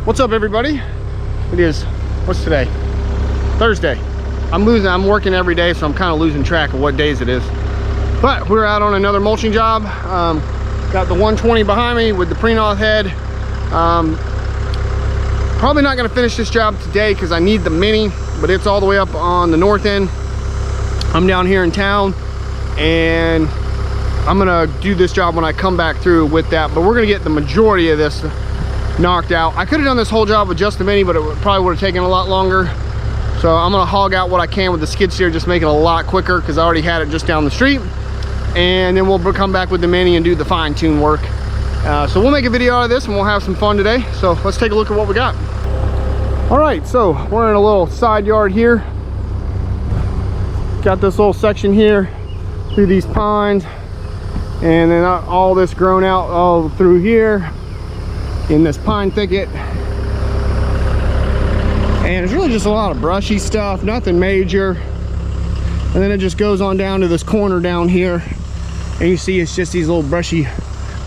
What's up, everybody? It is, what's today? Thursday. I'm working every day, so I'm kind of losing track of what days it is. But we're out on another mulching job. Got the 120 behind me with the pre-north head. Probably not going to finish this job today because I need the mini, but it's all the way up on the north end. I'm down here in town, and I'm gonna do this job when I come back through with that, but we're gonna get the majority of this knocked out. I could have done this whole job with just the mini, but it probably would have taken a lot longer. So I'm gonna hog out what I can with the skid steer, just make it a lot quicker because I already had it just down the street. And then we'll come back with the mini and do the fine tune work. So we'll make a video out of this and we'll have some fun today. So let's take a look at what we got. All right, so we're in a little side yard here. Got this little section here through these pines, and then all this grown out all through here in this pine thicket. And it's really just a lot of brushy stuff, nothing major. And then it just goes on down to this corner down here, and you see it's just these little brushy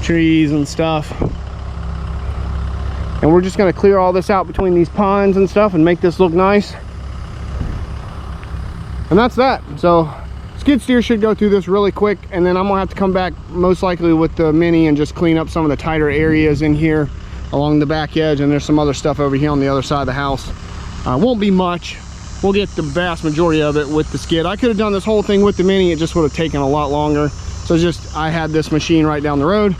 trees and stuff. And we're just going to clear all this out between these pines and stuff and make this look nice. And that's that. So skid steer should go through this really quick, and then I'm gonna have to come back most likely with the mini and just clean up some of the tighter areas in here along the back edge. And there's some other stuff over here on the other side of the house. Won't be much. We'll get the vast majority of it with the skid. I could have done this whole thing with the mini, it just would have taken a lot longer. So just, I had this machine right down the road,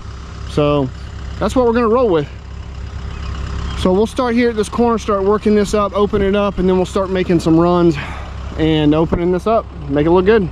so that's what we're gonna roll with. So we'll start here at this corner, start working this up, open it up, and then we'll start making some runs and opening this up, make it look good.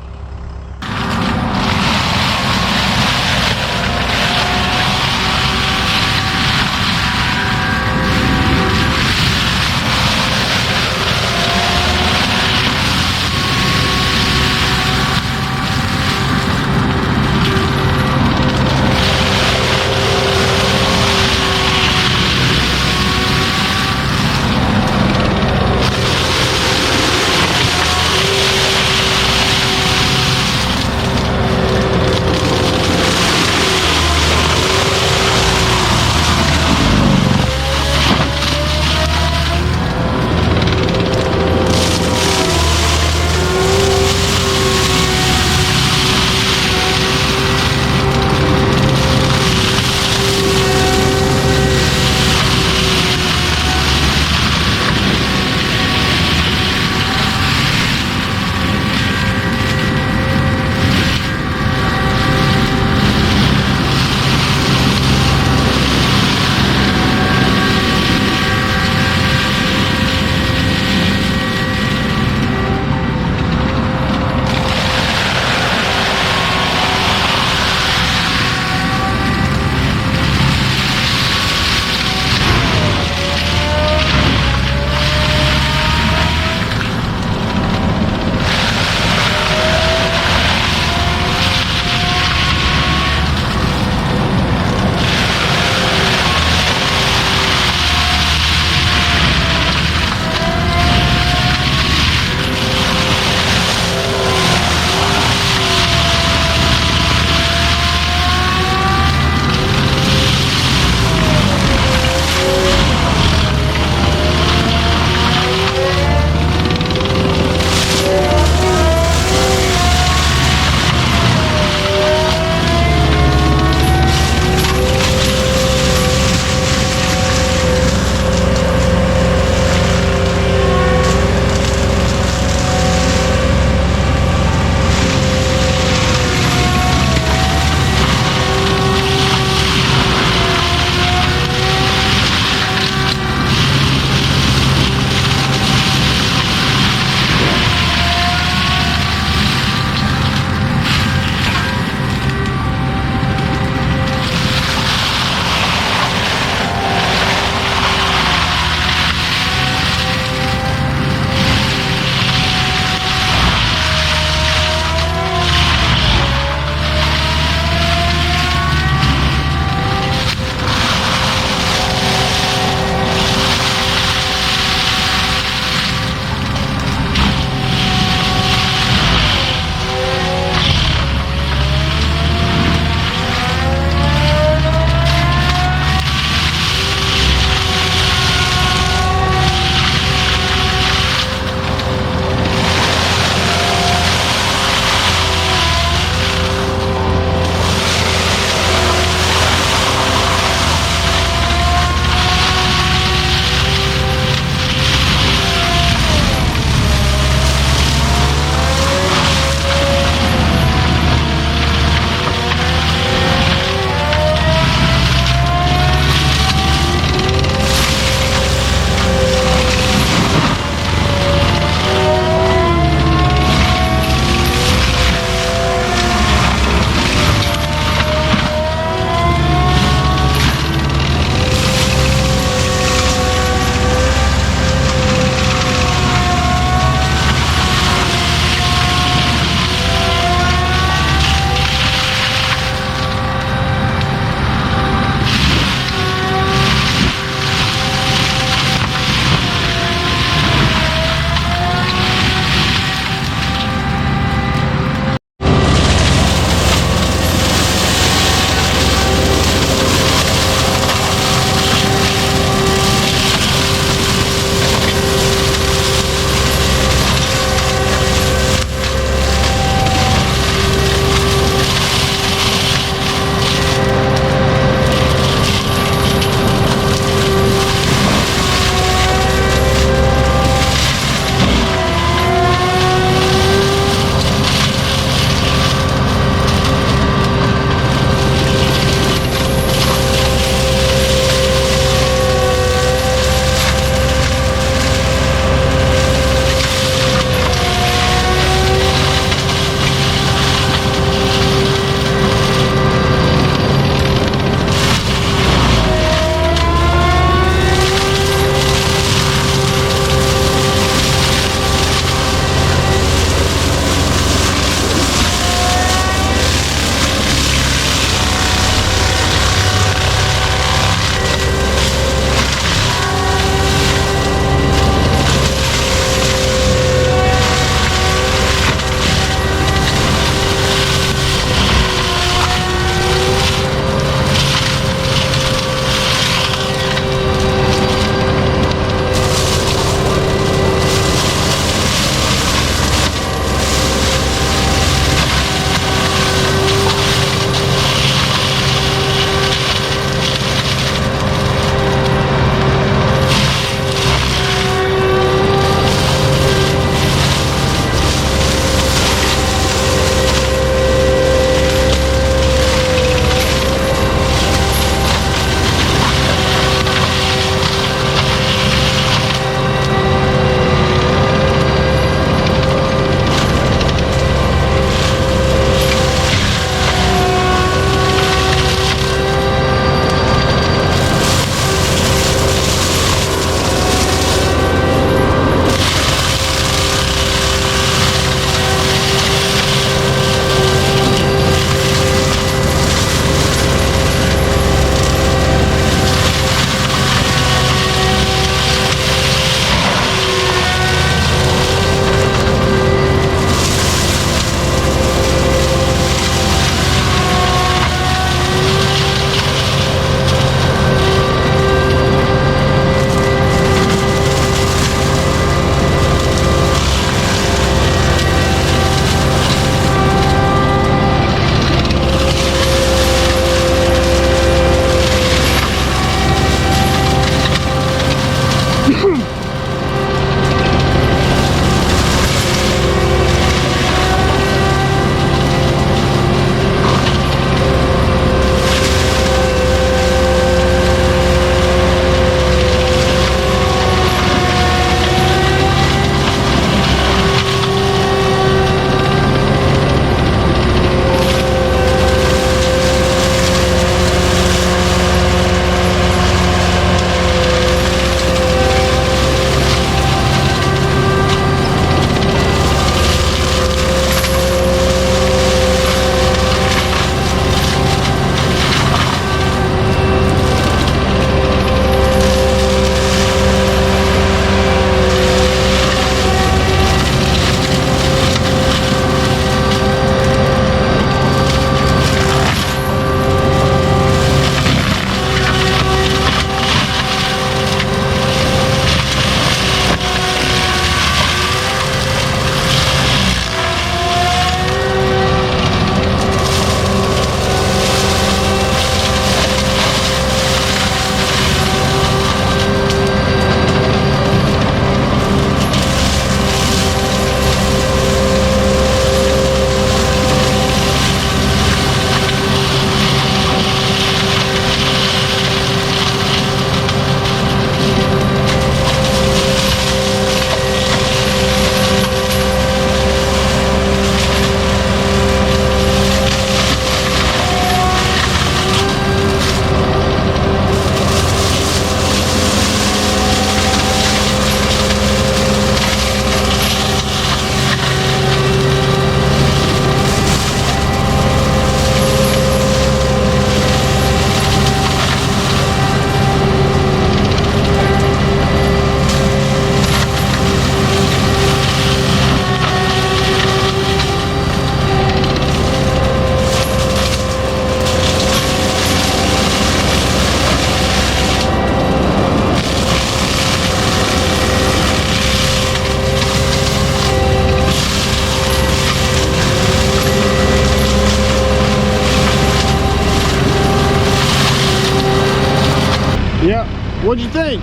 What'd you think?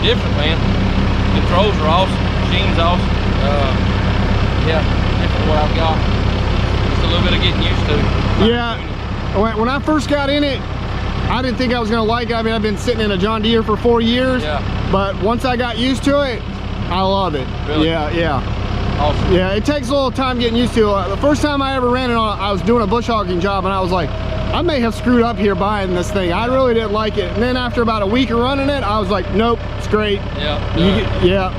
Different, man. Controls are awesome. Machine's awesome. Yeah, different what I've got. Just a little bit of getting used to. Yeah, when I first got in it, I didn't think I was gonna like it. I mean, I've been sitting in a John Deere for 4 years. Yeah. But once I got used to it, I love it. Really? Yeah. Awesome. Yeah, it takes a little time getting used to it. The first time I ever ran it on, I was doing a bush hogging job, and I was like, I may have screwed up here buying this thing. I really didn't like it. And then after about a week of running it, I was like, nope, it's great. Yeah. Yeah.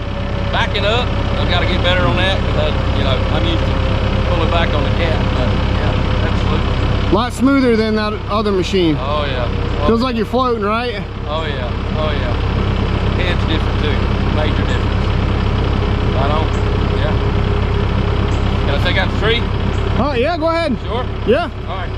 Backing up, I've got to get better on that because you know, I'm used to pulling back on the cat. But yeah, absolutely. A lot smoother than that other machine. Oh yeah. Feels like you're floating, right? Oh yeah. Oh yeah. Head's different too. Major difference. Right on. Yeah. Can I take out the tree? Oh yeah, go ahead. Sure. Yeah. All right.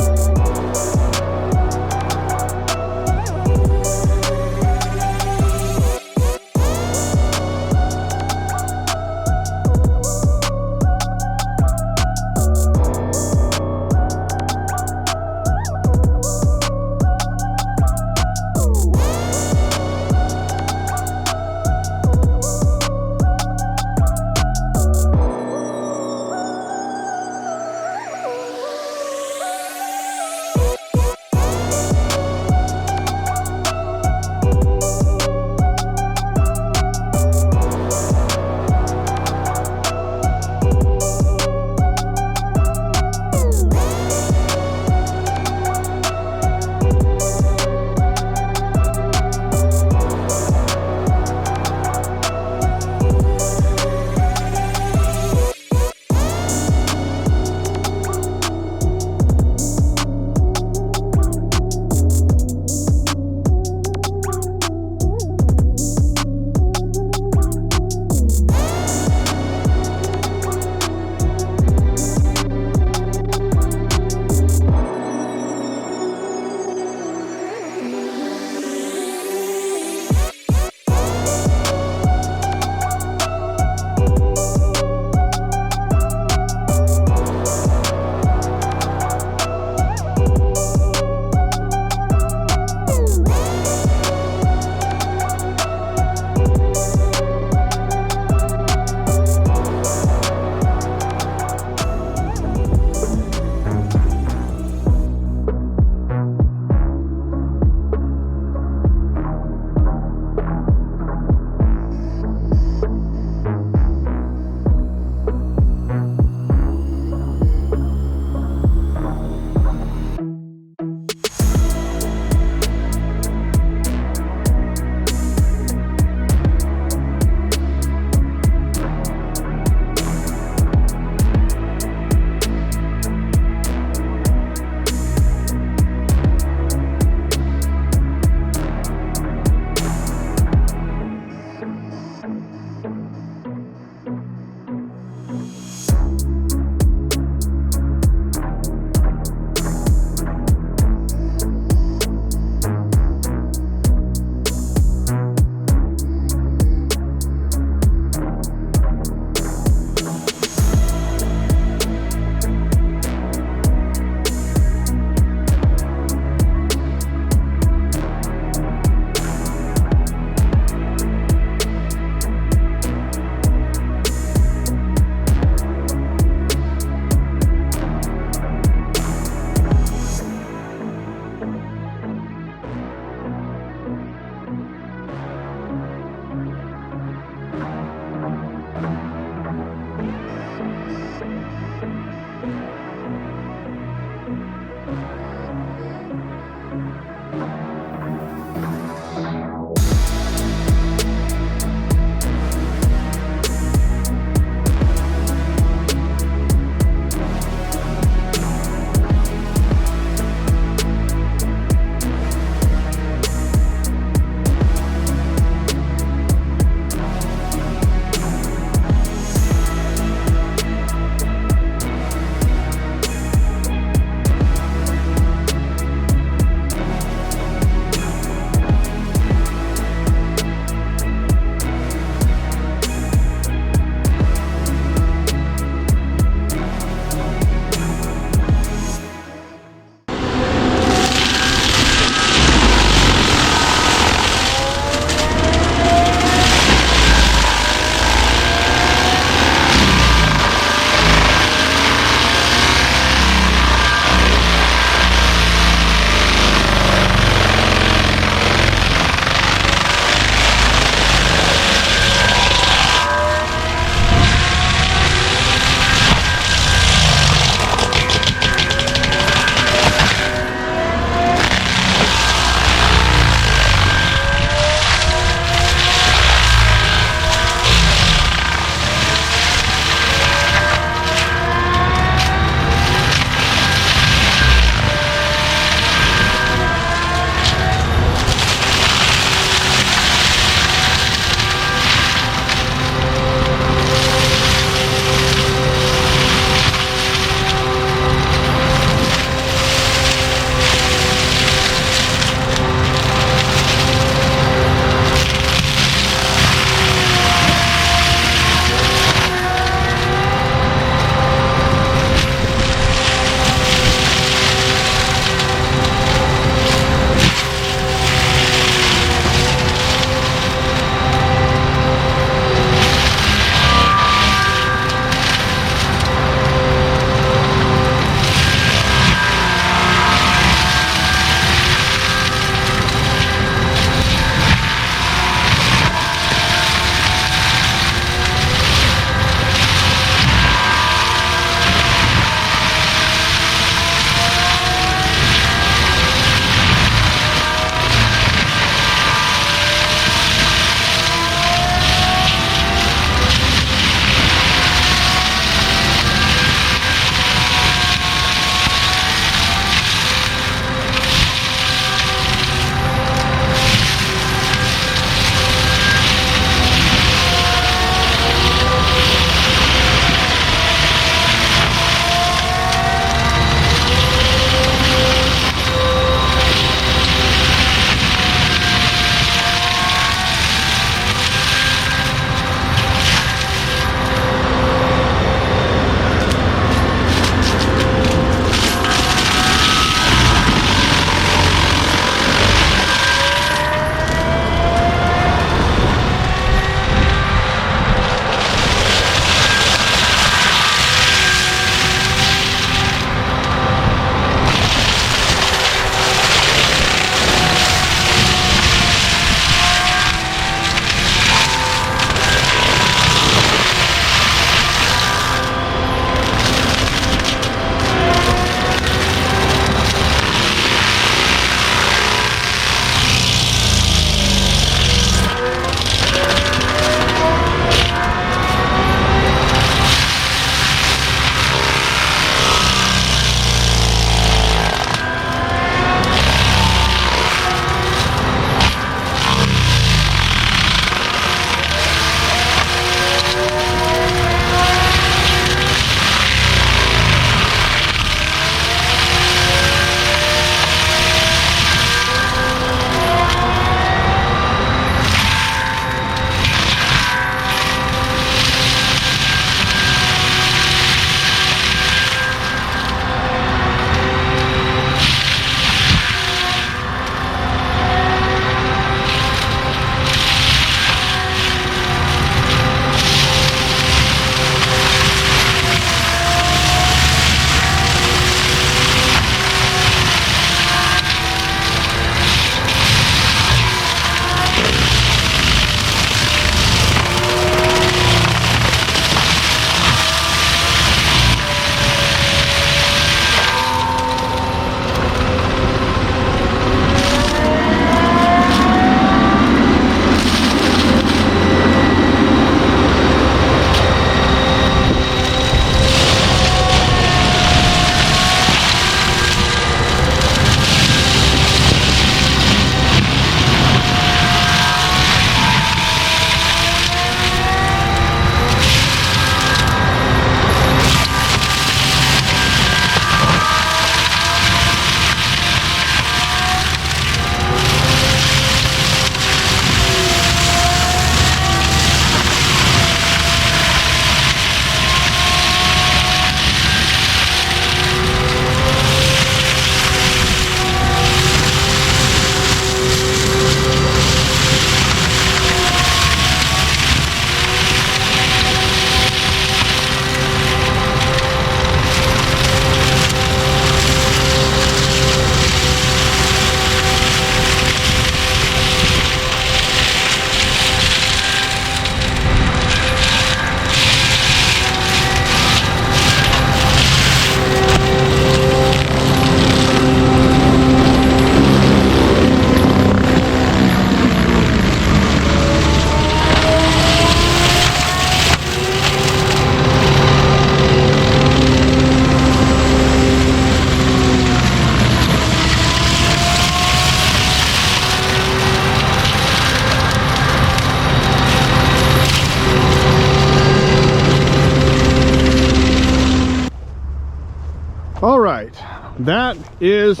that is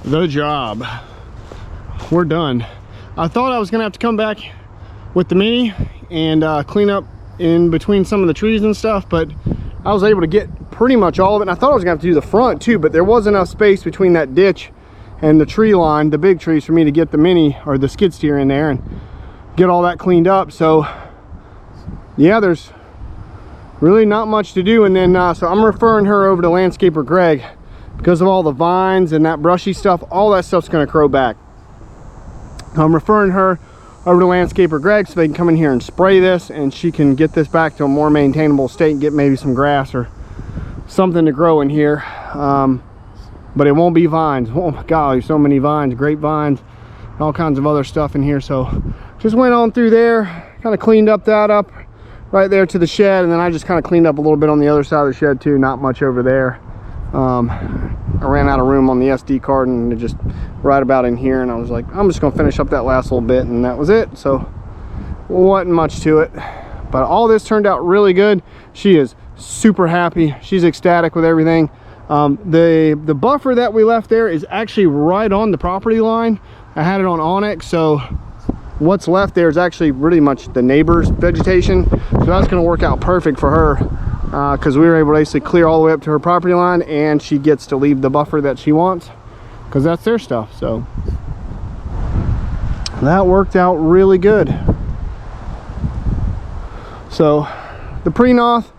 the job. We're done. I thought I was gonna have to come back with the Mini and clean up in between some of the trees and stuff, but I was able to get pretty much all of it. And I thought I was gonna have to do the front too, but there was enough space between that ditch and the tree line, the big trees, for me to get the Mini or the skid steer in there and get all that cleaned up. So yeah, there's really not much to do. And then so I'm referring her over to landscaper Greg because of all the vines and that brushy stuff. All that stuff's gonna grow back. I'm referring her over to landscaper Greg so they can come in here and spray this, and she can get this back to a more maintainable state and get maybe some grass or something to grow in here. But it won't be vines. Oh my god, there's so many vines, grapevines, all kinds of other stuff in here. So just went on through there, kind of cleaned up that up right there to the shed, and then I just kind of cleaned up a little bit on the other side of the shed too. Not much over there. I ran out of room on the SD card and it just right about in here, and I was like, I'm just gonna finish up that last little bit, and that was it. So wasn't much to it, but all this turned out really good. She is super happy. She's ecstatic with everything. The buffer that we left there is actually right on the property line. I had it on Onyx, so what's left there is actually pretty much the neighbor's vegetation, so that's going to work out perfect for her, because we were able to basically clear all the way up to her property line, and she gets to leave the buffer that she wants because that's their stuff. So that worked out really good. So the pre-noth,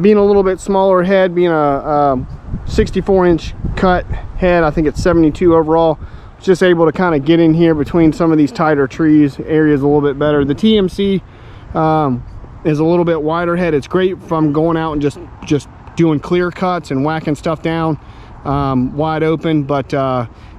being a little bit smaller head, being a 64-inch cut head, I think it's 72 overall, just able to kind of get in here between some of these tighter trees areas a little bit better. The TMC is a little bit wider head. It's great from going out and just doing clear cuts and whacking stuff down wide open, but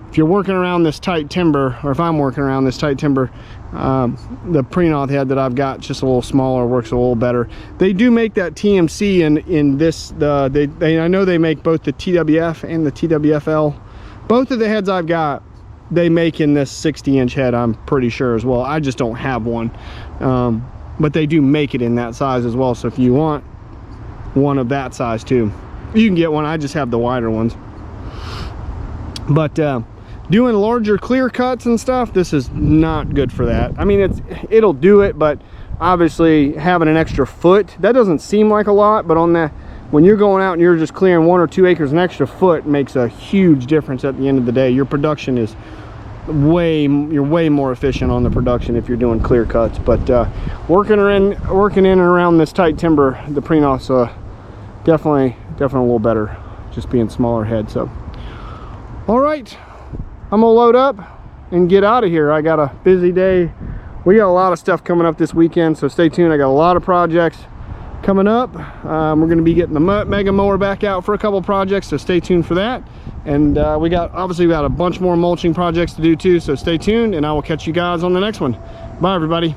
if you're working around this tight timber, or if I'm working around this tight timber, the pre-noth head that I've got just a little smaller, works a little better. They do make that TMC in this, I know they make both the TWF and the TWFL. Both of the heads I've got, they make in this 60-inch head, I'm pretty sure as well. I just don't have one, but they do make it in that size as well. So if you want one of that size too, you can get one. I just have the wider ones. But doing larger clear cuts and stuff, this is not good for that. I mean, it'll do it, but obviously having an extra foot, that doesn't seem like a lot, but on that, when you're going out and you're just clearing 1 or 2 acres, an extra foot makes a huge difference at the end of the day. Your production is you're way more efficient on the production if you're doing clear cuts. But working in and around this tight timber, the pre-noth's definitely a little better, just being smaller head. So all right, I'm gonna load up and get out of here. I got a busy day. We got a lot of stuff coming up this weekend, so stay tuned. I got a lot of projects coming up. We're going to be getting the mega mower back out for a couple projects, so stay tuned for that. And we got a bunch more mulching projects to do too, so stay tuned, and I will catch you guys on the next one. Bye everybody.